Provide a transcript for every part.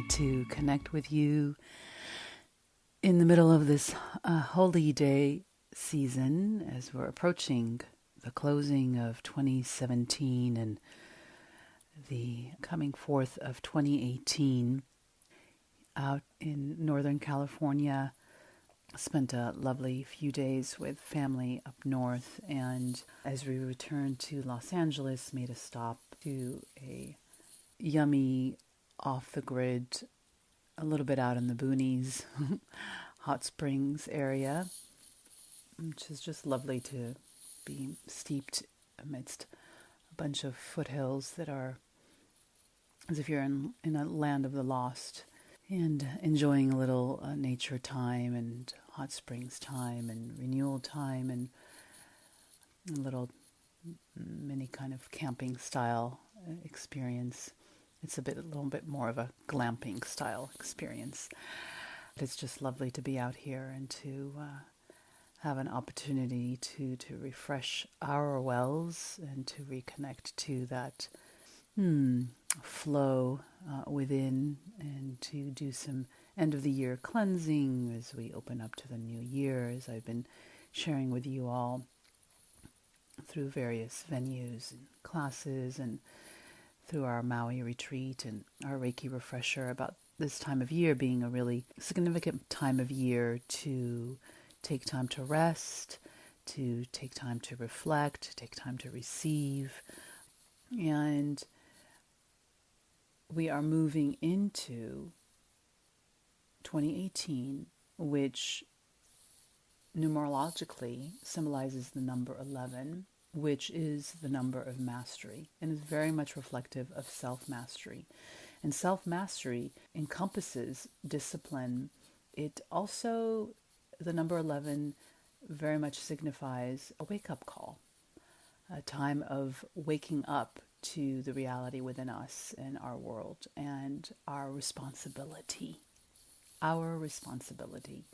to connect with you in the middle of this holy day season as we're approaching the closing of 2017 and the coming forth of 2018. Out in Northern California, spent a lovely few days with family up north, and as we returned to Los Angeles, made a stop to a yummy, off-the-grid, a little bit out in the boonies, hot springs area, which is just lovely to be steeped amidst a bunch of foothills that are as if you're in a land of the lost, and enjoying a little nature time and hot springs time and renewal time and a little mini kind of camping style experience. It's a little bit more of a glamping style experience. It's just lovely to be out here and to have an opportunity to refresh our wells and to reconnect to that flow within, and to do some end of the year cleansing as we open up to the new year, as I've been sharing with you all through various venues and classes and through our Maui retreat and our Reiki refresher, about this time of year being a really significant time of year to take time to rest, to take time to reflect, to take time to receive. And we are moving into 2018, which numerologically symbolizes the number 11, which is the number of mastery, and is very much reflective of self-mastery. And self-mastery encompasses discipline. It also, the number 11 very much signifies a wake-up call, a time of waking up to the reality within us and our world and our responsibility. Our responsibility.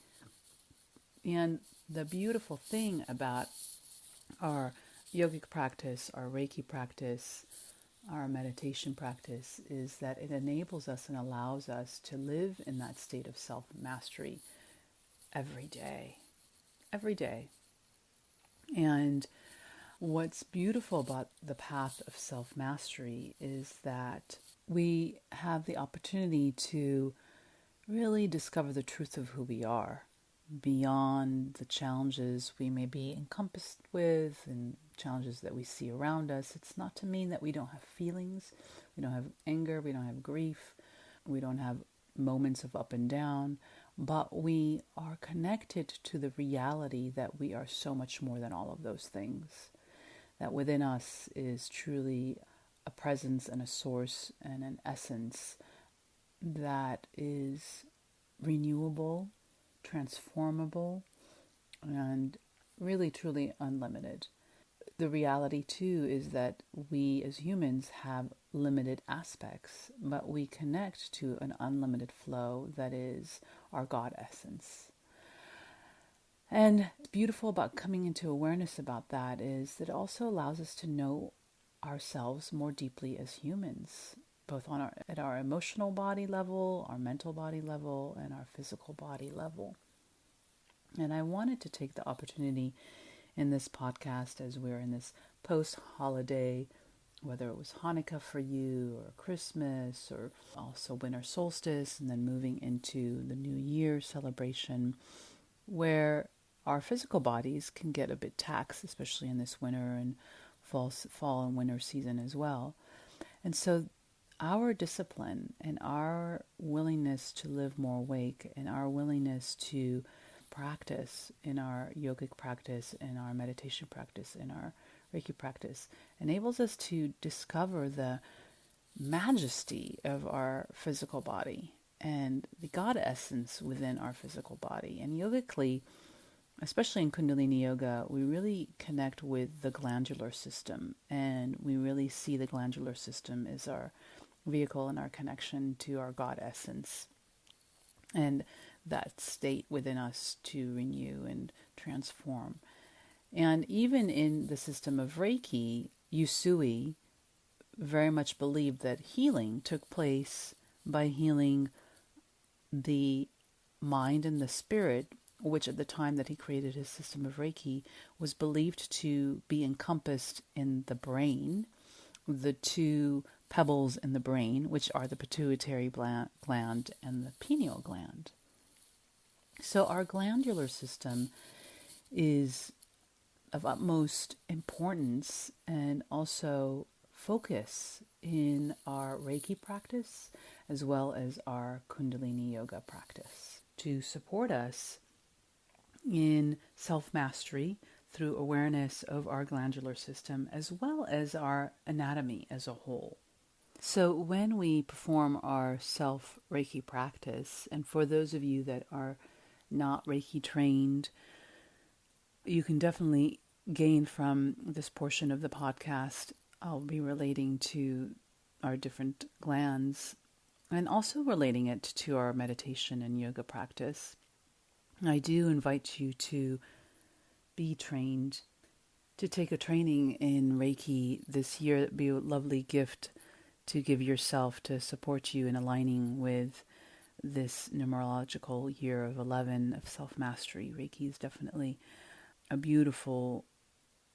And the beautiful thing about our yogic practice, our Reiki practice, our meditation practice is that it enables us and allows us to live in that state of self-mastery every day. Every day. And what's beautiful about the path of self-mastery is that we have the opportunity to really discover the truth of who we are beyond the challenges we may be encompassed with and challenges that we see around us. It's not to mean that we don't have feelings, we don't have anger, we don't have grief, we don't have moments of up and down, but we are connected to the reality that we are so much more than all of those things. That within us is truly a presence and a source and an essence that is renewable, transformable, and really truly unlimited. The reality too is that we as humans have limited aspects, but we connect to an unlimited flow that is our God essence. And what's beautiful about coming into awareness about that is that it also allows us to know ourselves more deeply as humans, both at our emotional body level, our mental body level, and our physical body level. And I wanted to take the opportunity in this podcast, as we're in this post-holiday, whether it was Hanukkah for you or Christmas or also winter solstice, and then moving into the New Year celebration, where our physical bodies can get a bit taxed, especially in this winter and fall and winter season as well. And so our discipline and our willingness to live more awake and our willingness to practice in our yogic practice, in our meditation practice, in our Reiki practice enables us to discover the majesty of our physical body and the God essence within our physical body. And yogically, especially in Kundalini Yoga, we really connect with the glandular system, and we really see the glandular system as our vehicle and our connection to our God essence, and that state within us to renew and transform. And even in the system of Reiki, Usui very much believed that healing took place by healing the mind and the spirit, which at the time that he created his system of Reiki was believed to be encompassed in the brain, the two pebbles in the brain, which are the pituitary gland and the pineal gland. So our glandular system is of utmost importance and also focus in our Reiki practice as well as our Kundalini yoga practice to support us in self-mastery through awareness of our glandular system as well as our anatomy as a whole. So when we perform our self-Reiki practice, and for those of you that are not Reiki trained, you can definitely gain from this portion of the podcast. I'll be relating to our different glands and also relating it to our meditation and yoga practice. I do invite you to be trained, to take a training in Reiki this year. It'd be a lovely gift to give yourself to support you in aligning with this numerological year of 11 of self-mastery. Reiki is definitely a beautiful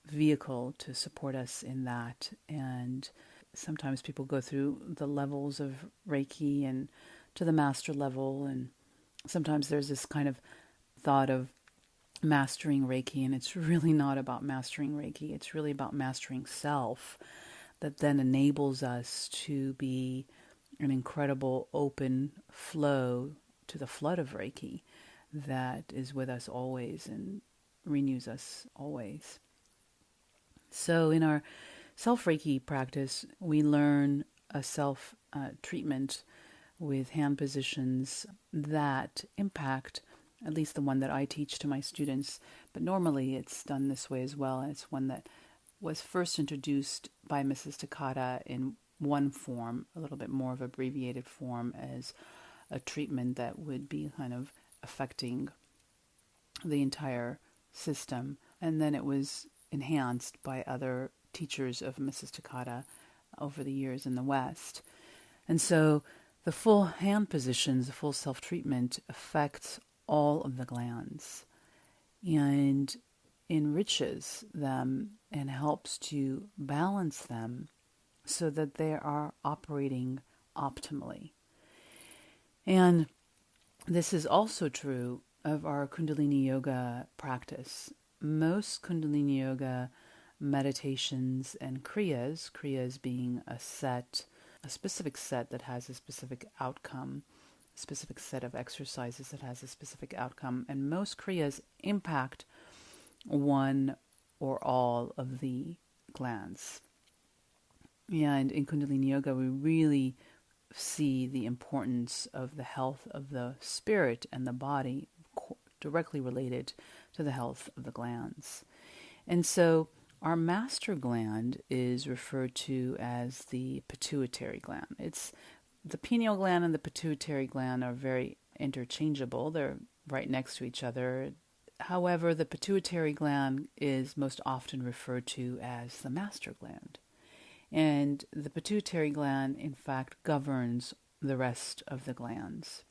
vehicle to support us in that. And sometimes people go through the levels of Reiki and to the master level, and sometimes there's this kind of thought of mastering Reiki, and it's really not about mastering Reiki. It's really about mastering self, that then enables us to be an incredible open flow to the flood of Reiki that is with us always and renews us always. So in our self-Reiki practice, we learn a self-treatment with hand positions that impact, at least the one that I teach to my students, but normally it's done this way as well. It's one that was first introduced by Mrs. Takata in one form, a little bit more of abbreviated form, as a treatment that would be kind of affecting the entire system. And then it was enhanced by other teachers of Mrs. Takata over the years in the West. And so the full hand positions, the full self-treatment affects all of the glands and enriches them and helps to balance them so that they are operating optimally. And this is also true of our Kundalini yoga practice. Most Kundalini yoga meditations and kriyas being a specific set that has a specific outcome, a specific set of exercises that has a specific outcome, and most kriyas impact one or all of the glands. And in Kundalini Yoga, we really see the importance of the health of the spirit and the body directly related to the health of the glands. And so our master gland is referred to as the pituitary gland. It's the pineal gland and the pituitary gland are very interchangeable. They're right next to each other. However, the pituitary gland is most often referred to as the master gland. And the pituitary gland, in fact, governs the rest of the glands.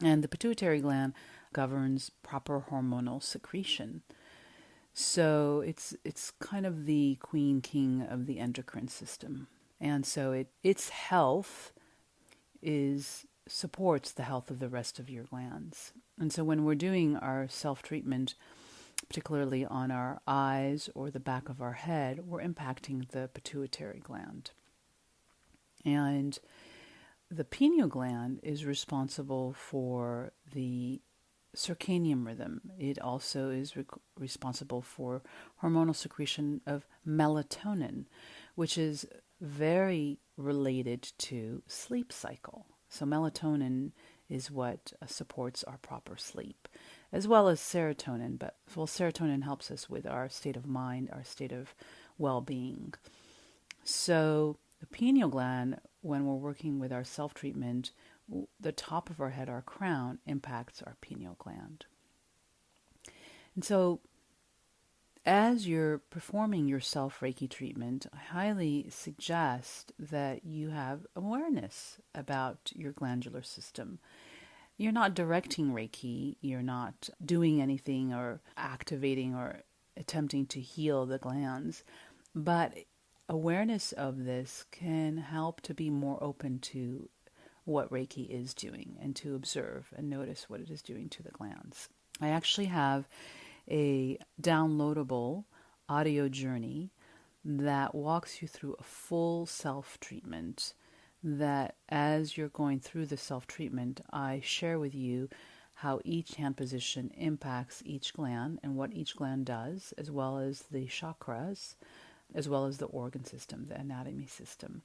And the pituitary gland governs proper hormonal secretion. So it's kind of the queen king of the endocrine system. And so its health supports the health of the rest of your glands. And so when we're doing our self-treatment, particularly on our eyes or the back of our head, we're impacting the pituitary gland. And the pineal gland is responsible for the circadian rhythm. It also is responsible for hormonal secretion of melatonin, which is very related to sleep cycle. So melatonin is what supports our proper sleep, as well as serotonin. But serotonin helps us with our state of mind, our state of well-being. So the pineal gland, when we're working with our self-treatment, the top of our head, our crown, impacts our pineal gland. And so as you're performing your self-Reiki treatment, I highly suggest that you have awareness about your glandular system. you're not directing Reiki, you're not doing anything or activating or attempting to heal the glands, but awareness of this can help to be more open to what Reiki is doing and to observe and notice what it is doing to the glands. I actually have a downloadable audio journey that walks you through a full self-treatment, that as you're going through the self-treatment, I share with you how each hand position impacts each gland and what each gland does, as well as the chakras, as well as the organ system, the anatomy system.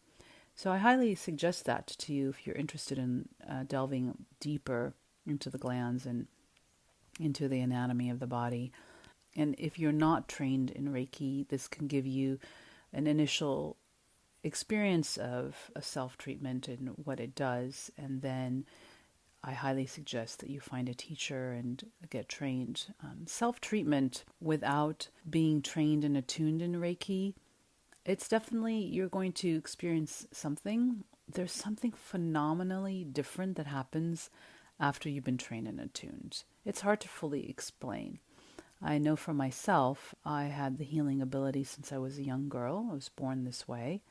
So I highly suggest that to you if you're interested in delving deeper into the glands and into the anatomy of the body. And if you're not trained in Reiki, this can give you an initial experience of a self-treatment and what it does. And then I highly suggest that you find a teacher and get trained. Self-treatment without being trained and attuned in Reiki, it's definitely, you're going to experience something. There's something phenomenally different that happens after you've been trained and attuned. It's hard to fully explain. I know for myself, I had the healing ability since I was a young girl. I was born this way.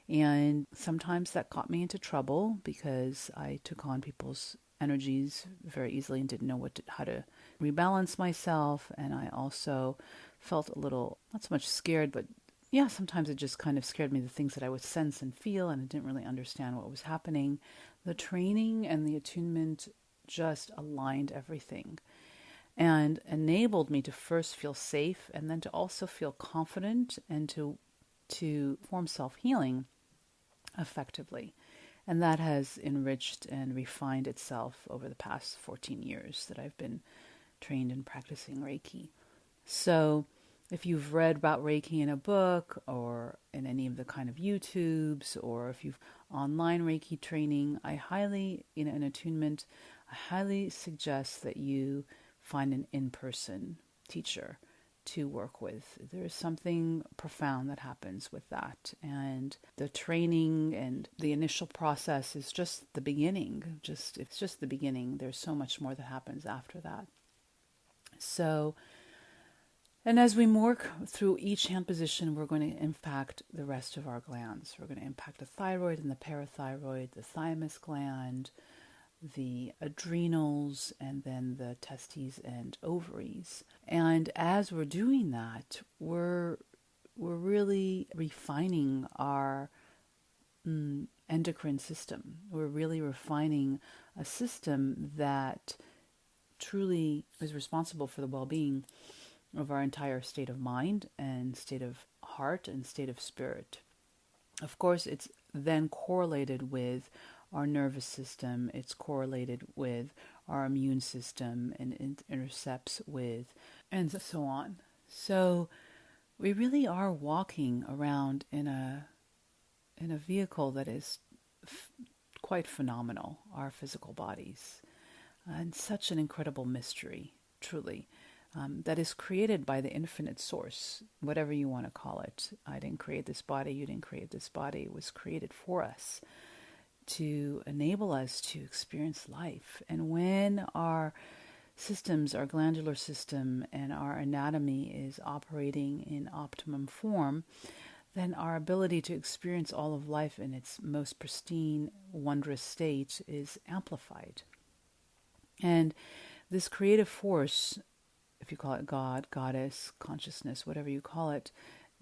And sometimes that got me into trouble because I took on people's energies very easily and didn't know how to rebalance myself. And I also felt a little, not so much scared, but yeah, sometimes it just kind of scared me, the things that I would sense and feel, and I didn't really understand what was happening. The training and the attunement just aligned everything and enabled me to first feel safe and then to also feel confident and to form self-healing effectively. And that has enriched and refined itself over the past 14 years that I've been trained in practicing Reiki. So if you've read about Reiki in a book or in any of the kind of YouTubes, or if you've online Reiki training, I highly, in attunement, I highly suggest that you find an in-person teacher to work with. There's something profound that happens with that. And the training and the initial process is just the beginning. It's just the beginning. There's so much more that happens after that. So, and as we work through each hand position, we're going to impact the rest of our glands. We're going to impact the thyroid and the parathyroid, the thymus gland, the adrenals, and then the testes and ovaries. And as we're doing that, we're really refining our endocrine system. We're really refining a system that truly is responsible for the well-being of our entire state of mind and state of heart and state of spirit. Of course, it's then correlated with our nervous system, it's correlated with our immune system, and it intercepts with, and so on. So we really are walking around in a vehicle that is quite phenomenal, our physical bodies, and such an incredible mystery, truly. That is created by the infinite source, whatever you want to call it. I didn't create this body, you didn't create this body. It was created for us to enable us to experience life. And when our systems, our glandular system and our anatomy is operating in optimum form, then our ability to experience all of life in its most pristine, wondrous state is amplified. And this creative force, if you call it God, goddess, consciousness, whatever you call it,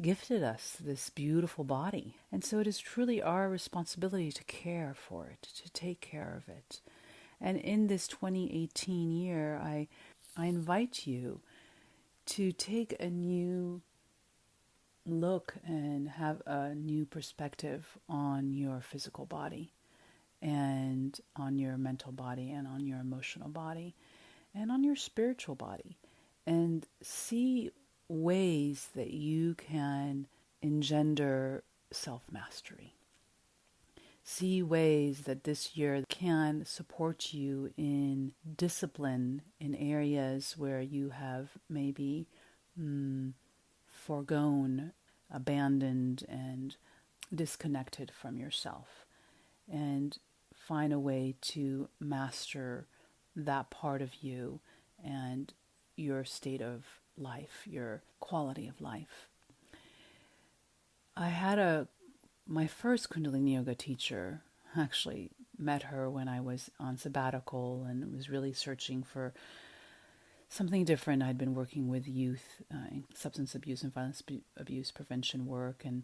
gifted us this beautiful body. And so it is truly our responsibility to care for it, to take care of it. And in this 2018 year, I invite you to take a new look and have a new perspective on your physical body and on your mental body and on your emotional body and on your spiritual body, and see ways that you can engender self-mastery. See ways that this year can support you in discipline in areas where you have maybe forgone, abandoned, and disconnected from yourself. And find a way to master that part of you and your state of life, your quality of life. I had my first Kundalini Yoga teacher, actually met her when I was on sabbatical and was really searching for something different. I'd been working with youth in substance abuse and violence abuse prevention work, and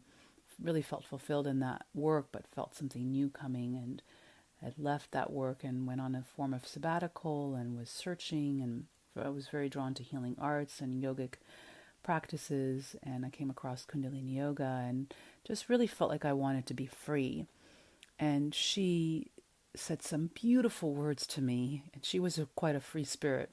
really felt fulfilled in that work, but felt something new coming, and had left that work and went on a form of sabbatical and was searching, and I was very drawn to healing arts and yogic practices, and I came across Kundalini Yoga and just really felt like I wanted to be free. And she said some beautiful words to me, and she was quite a free spirit.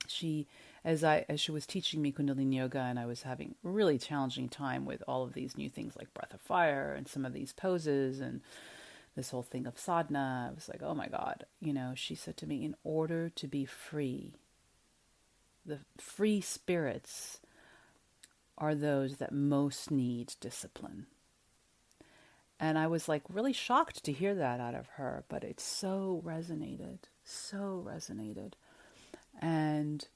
She, as she was teaching me Kundalini Yoga, and I was having a really challenging time with all of these new things like breath of fire and some of these poses and this whole thing of sadhana, I was like, oh my God, she said to me, in order to be free, the free spirits are those that most need discipline. And I was like really shocked to hear that out of her, but it so resonated. And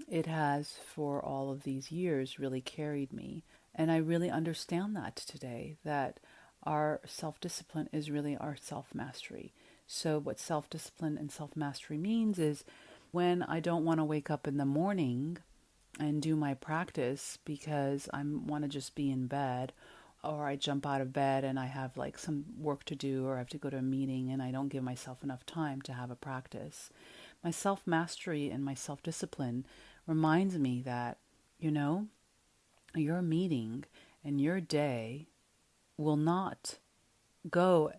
it has, for all of these years, really carried me. And I really understand that today, that our self-discipline is really our self-mastery. So what self-discipline and self-mastery means is when I don't want to wake up in the morning and do my practice because I want to just be in bed, or I jump out of bed and I have like some work to do, or I have to go to a meeting and I don't give myself enough time to have a practice. My self-mastery and my self-discipline reminds me that, your meeting and your day will not go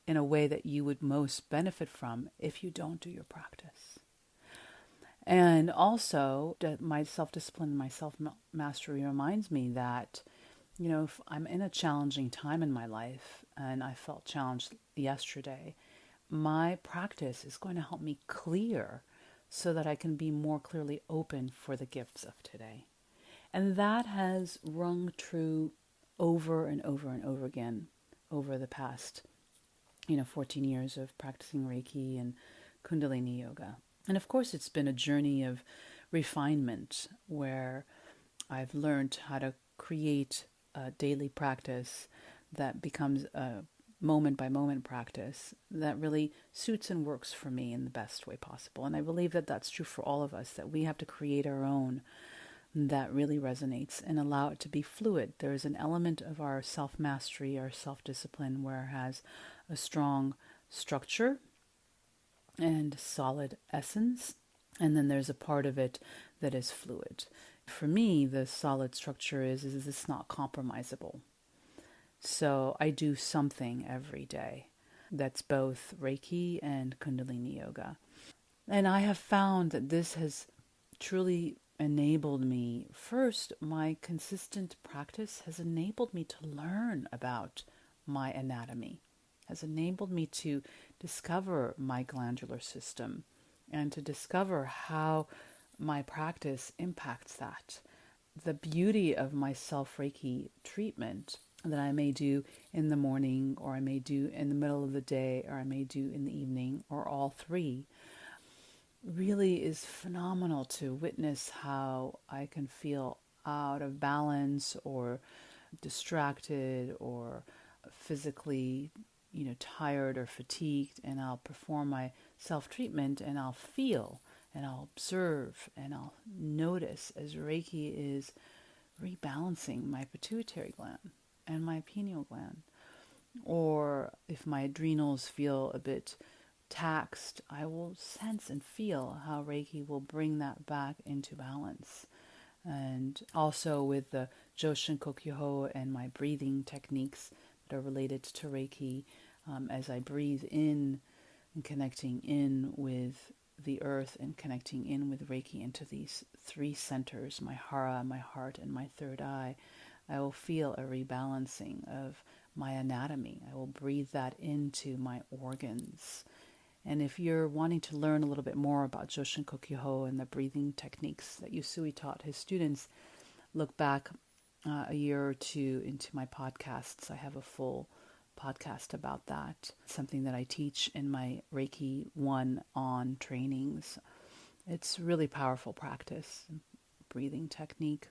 in a way that you would most benefit from if you don't do your practice. And also, my self-discipline, my self-mastery reminds me that, if I'm in a challenging time in my life, and I felt challenged yesterday, my practice is going to help me clear so that I can be more clearly open for the gifts of today. And that has rung true over and over and over again over the past, 14 years of practicing Reiki and Kundalini Yoga. And of course, it's been a journey of refinement where I've learned how to create a daily practice that becomes a moment-by-moment practice that really suits and works for me in the best way possible. And I believe that that's true for all of us, that we have to create our own that really resonates and allow it to be fluid. There is an element of our self-mastery, our self-discipline, where it has a strong structure and solid essence, and then there's a part of it that is fluid. For me, the solid structure is it's not compromisable. So I do something every day that's both Reiki and Kundalini Yoga. And I have found that this has truly enabled me. First, my consistent practice has enabled me to learn about my anatomy, has enabled me to discover my glandular system and to discover how my practice impacts that. The beauty of my self-Reiki treatment that I may do in the morning, or I may do in the middle of the day, or I may do in the evening, or all three, really is phenomenal to witness how I can feel out of balance or distracted or physically, tired or fatigued, and I'll perform my self-treatment and I'll feel and I'll observe and I'll notice as Reiki is rebalancing my pituitary gland and my pineal gland. Or if my adrenals feel a bit taxed, I will sense and feel how Reiki will bring that back into balance. And also with the Joshin Kokyoho and my breathing techniques that are related to Reiki, as I breathe in and connecting in with the earth and connecting in with Reiki into these three centers, my hara, my heart, and my third eye, I will feel a rebalancing of my anatomy. I will breathe that into my organs. And if you're wanting to learn a little bit more about Joshin Kokyoho and the breathing techniques that Usui taught his students, look back a year or two into my podcasts. I have a full podcast about that, something that I teach in my Reiki 1 on trainings. It's really powerful practice, breathing technique.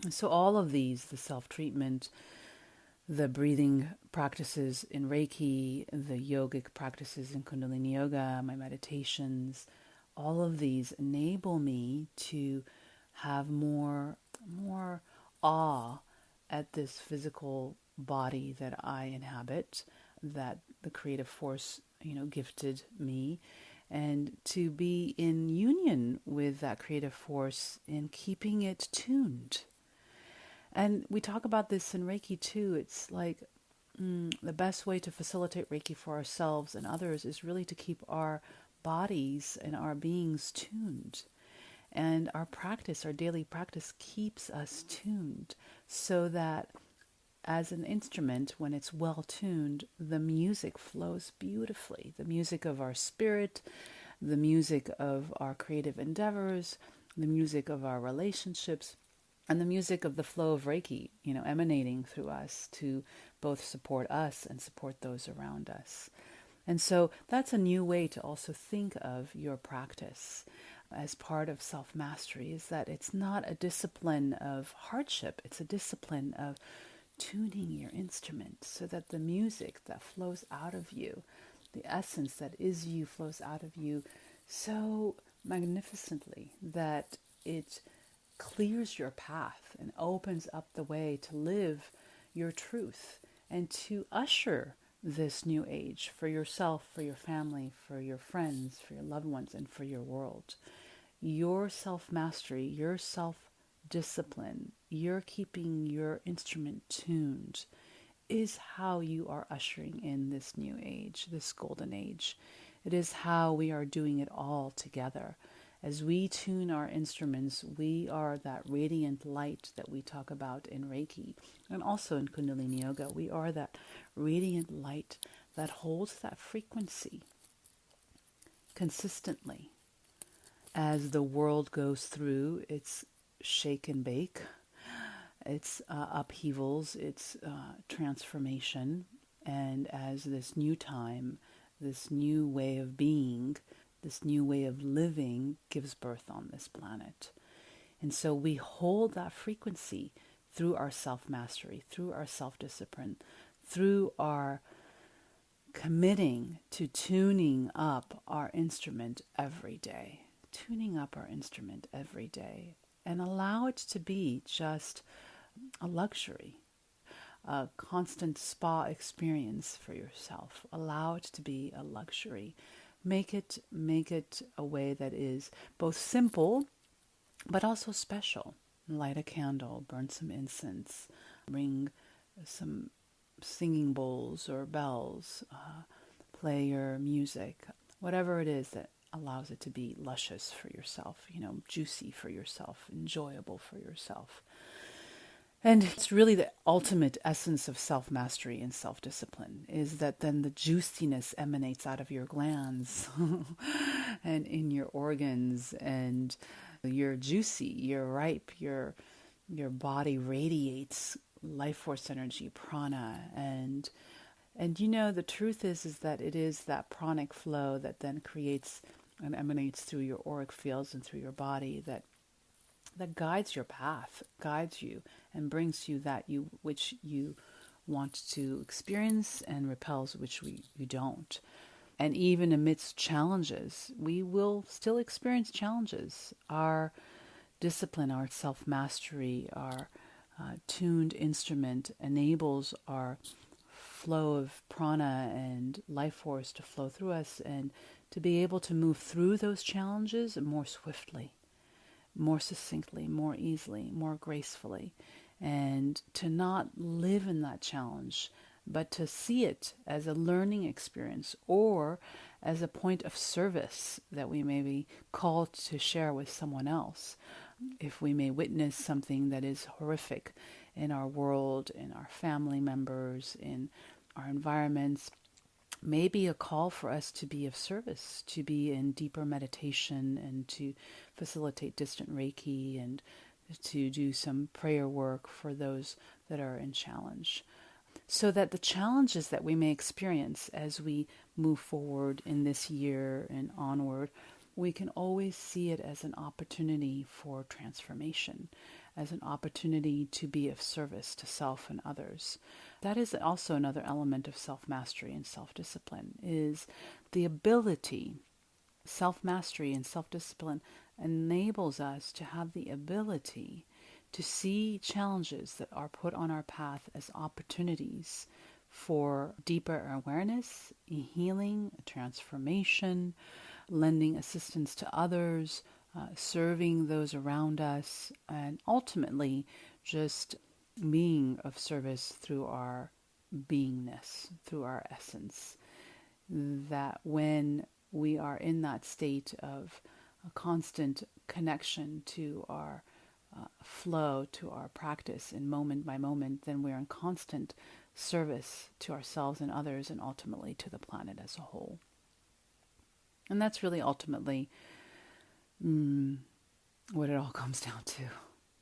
So all of these, the self-treatment, the breathing practices in Reiki, the yogic practices in Kundalini Yoga, my meditations, all of these enable me to have more awe at this physical body that I inhabit, that the creative force, gifted me, and to be in union with that creative force in keeping it tuned. And we talk about this in Reiki too. It's like the best way to facilitate Reiki for ourselves and others is really to keep our bodies and our beings tuned. And our practice, our daily practice, keeps us tuned so that as an instrument, when it's well tuned, the music flows beautifully. The music of our spirit, the music of our creative endeavors, the music of our relationships, and the music of the flow of Reiki, emanating through us to both support us and support those around us. And so that's a new way to also think of your practice as part of self-mastery, is that it's not a discipline of hardship, it's a discipline of tuning your instrument so that the music that flows out of you, the essence that is you, flows out of you so magnificently that it clears your path and opens up the way to live your truth and to usher this new age for yourself, for your family, for your friends, for your loved ones, and for your world. Your self-mastery, your self-discipline, your keeping your instrument tuned is how you are ushering in this new age, this golden age. It is how we are doing it all together. As we tune our instruments, we are that radiant light that we talk about in Reiki and also in Kundalini Yoga. We are that radiant light that holds that frequency consistently as the world goes through its shake and bake, its upheavals, its transformation, and as this new time, this new way of being, this new way of living gives birth on this planet. And so we hold that frequency through our self-mastery, through our self-discipline, through our committing to tuning up our instrument every day, and allow it to be just a luxury, a constant spa experience for yourself. Allow it to be a luxury. Make it a way that is both simple, but also special. Light a candle, burn some incense, ring some singing bowls or bells, play your music, whatever it is that allows it to be luscious for yourself, juicy for yourself, enjoyable for yourself. And it's really the ultimate essence of self-mastery and self-discipline, is that then the juiciness emanates out of your glands and in your organs, and you're juicy, you're ripe, your body radiates life force energy, prana, and the truth is that it is that pranic flow that then creates and emanates through your auric fields and through your body that guides your path, guides you, and brings you that which you want to experience and repels which you don't. And even amidst challenges, we will still experience challenges. Our discipline, our self-mastery, our tuned instrument enables our flow of prana and life force to flow through us and to be able to move through those challenges more swiftly, more succinctly, more easily, more gracefully, and to not live in that challenge, but to see it as a learning experience or as a point of service that we may be called to share with someone else. If we may witness something that is horrific in our world, in our family members, in our environments, may be a call for us to be of service, to be in deeper meditation and to facilitate distant Reiki and to do some prayer work for those that are in challenge. so that the challenges that we may experience as we move forward in this year and onward, we can always see it as an opportunity for transformation, as an opportunity to be of service to self and others. That is also another element of self-mastery and self-discipline, is the ability. Self-mastery and self-discipline enables us to have the ability to see challenges that are put on our path as opportunities for deeper awareness, healing, transformation, lending assistance to others, serving those around us, and ultimately just being of service through our beingness, through our essence. That when we are in that state of a constant connection to our flow, to our practice in moment by moment, then we're in constant service to ourselves and others, and ultimately to the planet as a whole. And that's really ultimately what it all comes down to,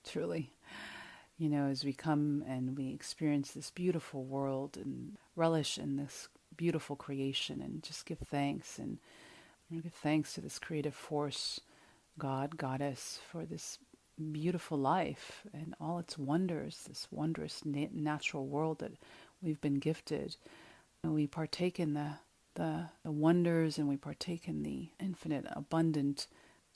truly. As we come and we experience this beautiful world and relish in this beautiful creation and just give thanks and give thanks to this creative force, God, Goddess, for this beautiful life and all its wonders, this wondrous natural world that we've been gifted. And we partake in the wonders, and we partake in the infinite, abundant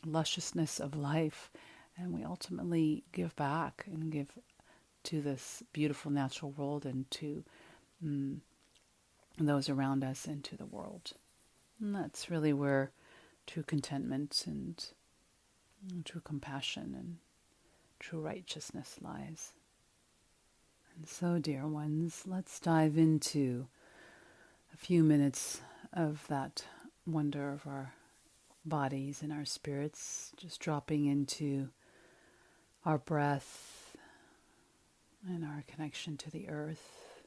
lusciousness of life, and we ultimately give back and give to this beautiful natural world and to those around us and to the world. And that's really where true contentment and true compassion and true righteousness lies. And so, dear ones, let's dive into a few minutes of that wonder of our bodies and our spirits, just dropping into our breath and our connection to the earth.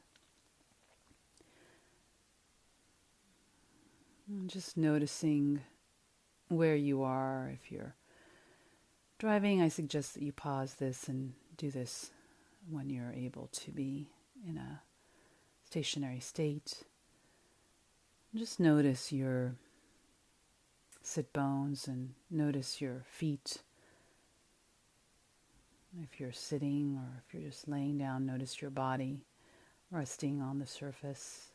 And just noticing where you are. If you're driving, I suggest that you pause this and do this when you're able to be in a stationary state. Just notice your sit bones and notice your feet. If you're sitting or if you're just laying down, notice your body resting on the surface.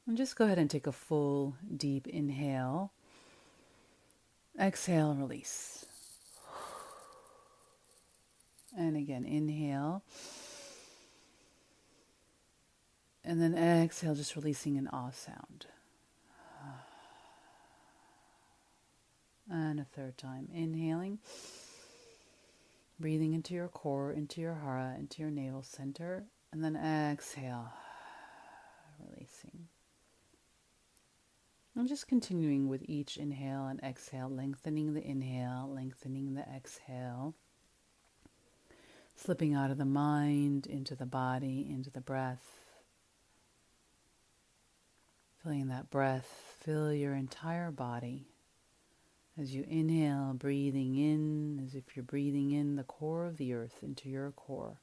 And just go ahead and take a full, deep inhale. Exhale, release. And again, inhale. And then exhale, just releasing an ah sound. And a third time, inhaling. Breathing into your core, into your hara, into your navel center. And then exhale, releasing. I'm just continuing with each inhale and exhale, lengthening the inhale, lengthening the exhale. Slipping out of the mind, into the body, into the breath. Feeling that breath fill your entire body. As you inhale, breathing in as if you're breathing in the core of the earth into your core.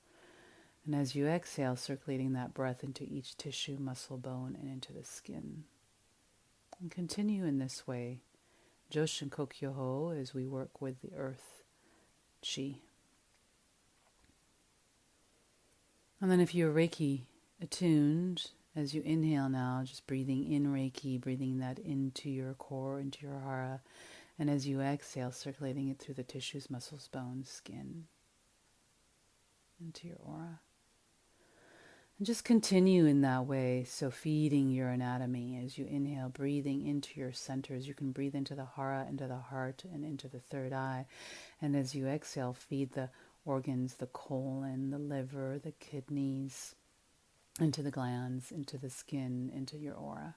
And as you exhale, circulating that breath into each tissue, muscle, bone, and into the skin. And continue in this way, Joshin Kokyoho, as we work with the earth chi. And then if you're Reiki attuned, as you inhale now, just breathing in Reiki, breathing that into your core, into your hara. And as you exhale, circulating it through the tissues, muscles, bones, skin, into your aura. And just continue in that way, so feeding your anatomy as you inhale, breathing into your centers. You can breathe into the hara, into the heart, and into the third eye. And as you exhale, feed the organs, the colon, the liver, the kidneys, into the glands, into the skin, into your aura.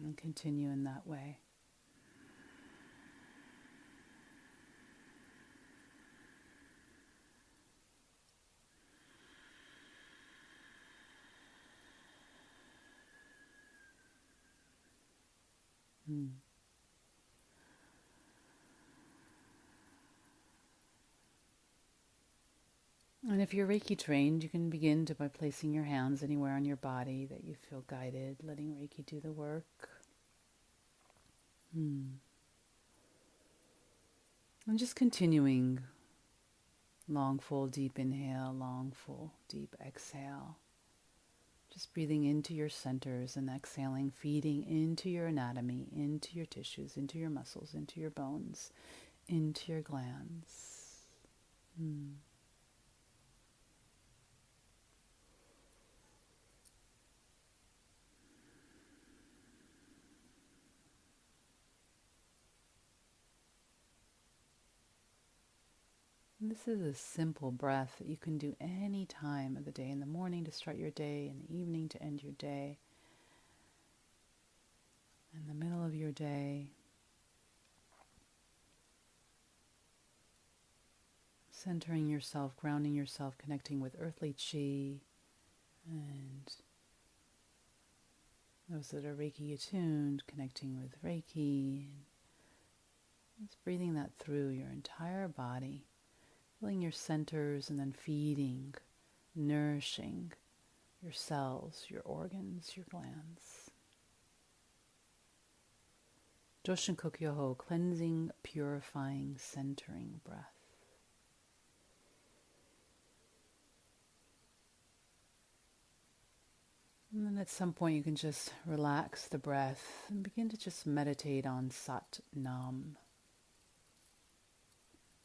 And continue in that way. And if you're Reiki trained, you can begin by placing your hands anywhere on your body that you feel guided, letting Reiki do the work. And just continuing. Long, full, deep inhale, long, full, deep exhale. Just breathing into your centers and exhaling, feeding into your anatomy, into your tissues, into your muscles, into your bones, into your glands. And this is a simple breath that you can do any time of the day, in the morning to start your day, in the evening to end your day, in the middle of your day. Centering yourself, grounding yourself, connecting with earthly chi, and those that are Reiki attuned, connecting with Reiki. Just breathing that through your entire body, filling your centers and then feeding, nourishing your cells, your organs, your glands. Joshin Kokyoho, cleansing, purifying, centering breath. And then at some point you can just relax the breath and begin to just meditate on Sat Nam.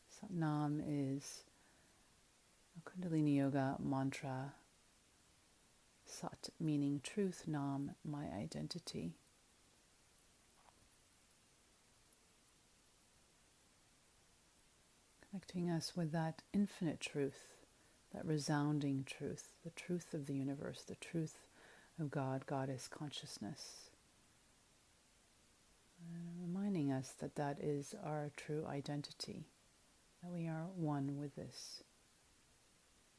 Sat Nam is a Kundalini Yoga mantra. Sat meaning truth, Nam, my identity. Connecting us with that infinite truth, that resounding truth, the truth of the universe, the truth of God, Goddess, consciousness. And reminding us that that is our true identity, that we are one with this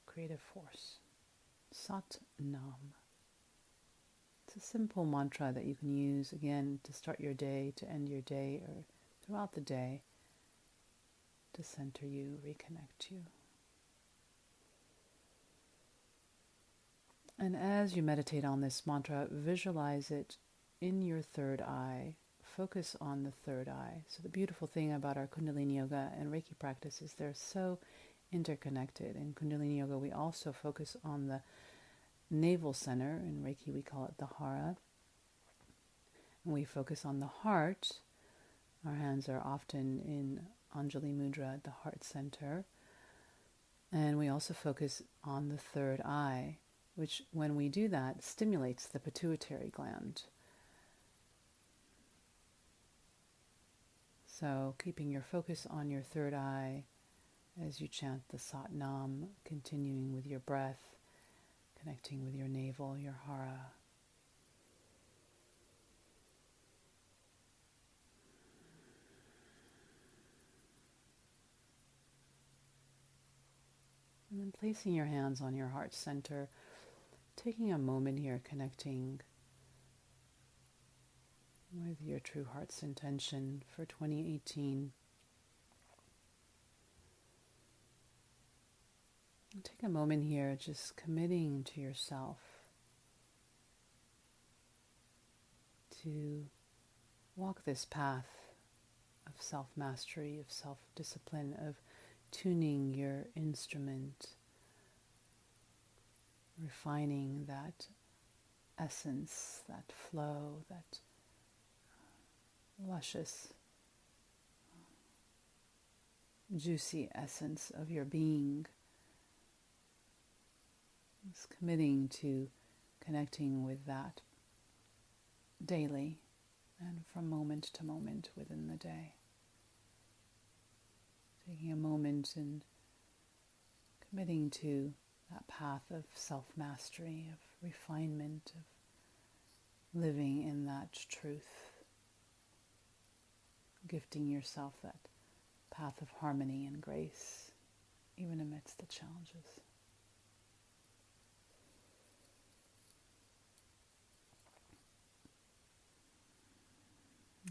creative force. Sat Nam. It's a simple mantra that you can use, again, to start your day, to end your day, or throughout the day, to center you, reconnect you. And as you meditate on this mantra, visualize it in your third eye. Focus on the third eye. So the beautiful thing about our Kundalini Yoga and Reiki practice is they're so interconnected. In Kundalini Yoga, we also focus on the navel center. In Reiki, we call it the hara. And we focus on the heart. Our hands are often in Anjali Mudra at the heart center. And we also focus on the third eye, which, when we do that, stimulates the pituitary gland. So keeping your focus on your third eye as you chant the Sat Nam, continuing with your breath, connecting with your navel, your hara. And then placing your hands on your heart center, taking a moment here, connecting with your true heart's intention for 2018. And take a moment here, just committing to yourself to walk this path of self-mastery, of self-discipline, of tuning your instrument, refining that essence, that flow, that luscious, juicy essence of your being. Just committing to connecting with that daily and from moment to moment within the day. Taking a moment and committing to that path of self-mastery, of refinement, of living in that truth. Gifting yourself that path of harmony and grace, even amidst the challenges.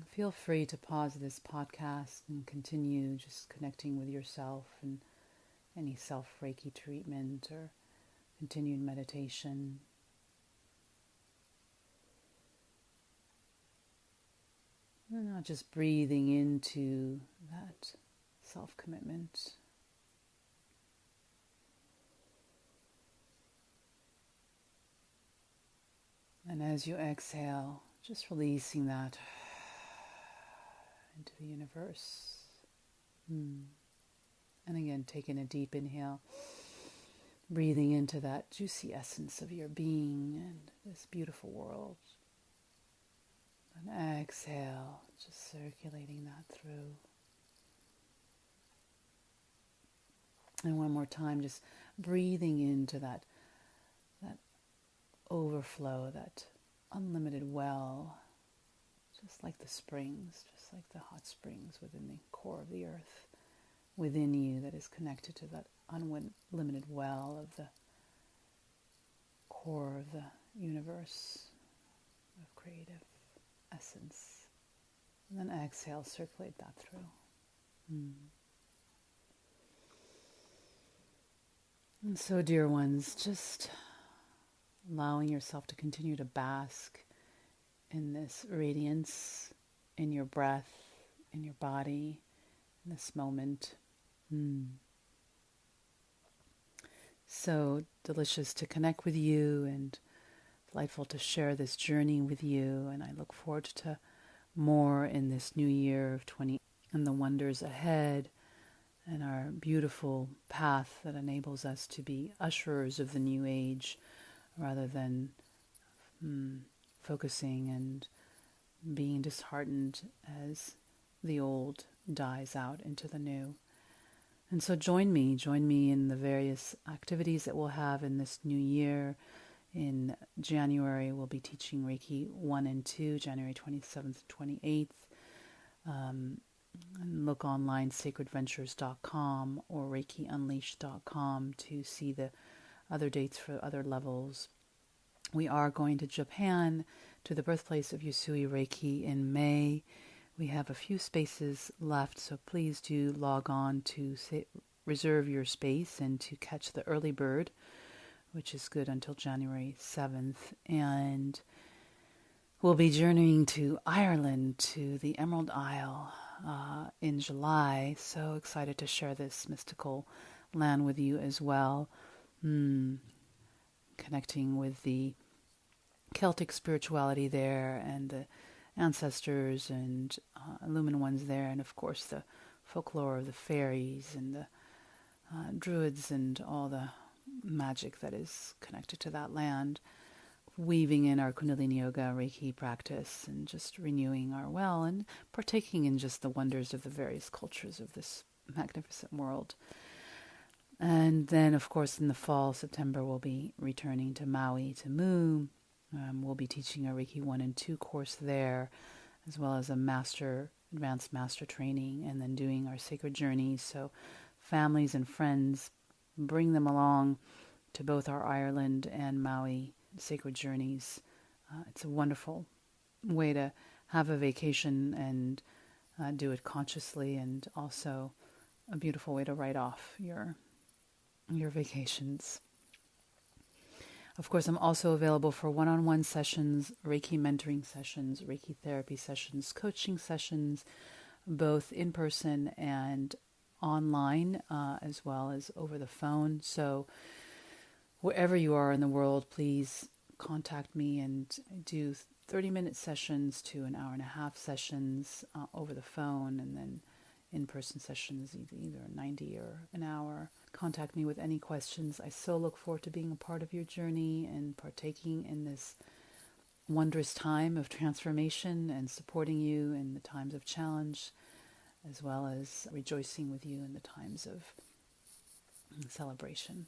Feel free to pause this podcast and continue just connecting with yourself and any self-Reiki treatment or continued meditation. And now just breathing into that self-commitment. And as you exhale, just releasing that into the universe. And again, taking a deep inhale, breathing into that juicy essence of your being and this beautiful world. And exhale, just circulating that through. And one more time, just breathing into that overflow, that unlimited well, just like the springs, just like the hot springs within the core of the earth, within you, that is connected to that unlimited well of the core of the universe of creative essence. And then exhale, circulate that through. And so, dear ones, just allowing yourself to continue to bask in this radiance, in your breath, in your body, in this moment. So delicious to connect with you and delightful to share this journey with you. And I look forward to more in this new year of 20 and the wonders ahead and our beautiful path that enables us to be usherers of the new age rather than focusing and being disheartened as the old dies out into the new. And so join me in the various activities that we'll have in this new year. In January, we'll be teaching Reiki 1 and 2, January 27th and 28th. And look online, sacredventures.com or reikiunleashed.com to see the other dates for other levels. We are going to Japan, to the birthplace of Usui Reiki in May. We have a few spaces left, so please do log on to reserve your space and to catch the early bird, which is good until January 7th. And we'll be journeying to Ireland, to the Emerald Isle, in July. So excited to share this mystical land with you as well. Connecting with the Celtic spirituality there and the ancestors and illumined ones there, and of course the folklore of the fairies and the druids and all the magic that is connected to that land, weaving in our Kundalini Yoga Reiki practice and just renewing our well and partaking in just the wonders of the various cultures of this magnificent world. And then, of course, in the fall, September, we'll be returning to Maui, to Mu. We'll be teaching a Reiki 1 and 2 course there, as well as a advanced master training, and then doing our sacred journeys. So families and friends, bring them along to both our Ireland and Maui sacred journeys. It's a wonderful way to have a vacation and do it consciously, and also a beautiful way to write off your vacations. Of course, I'm also available for one-on-one sessions, Reiki mentoring sessions, Reiki therapy sessions, coaching sessions, both in person and online, as well as over the phone. So wherever you are in the world, please contact me and do 30-minute sessions to an hour and a half sessions over the phone, and then in-person sessions, either 90 or an hour. Contact me with any questions. I so look forward to being a part of your journey and partaking in this wondrous time of transformation and supporting you in the times of challenge, as well as rejoicing with you in the times of celebration.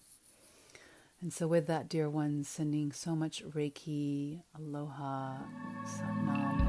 And so with that, dear ones, sending so much Reiki, aloha, Satnam,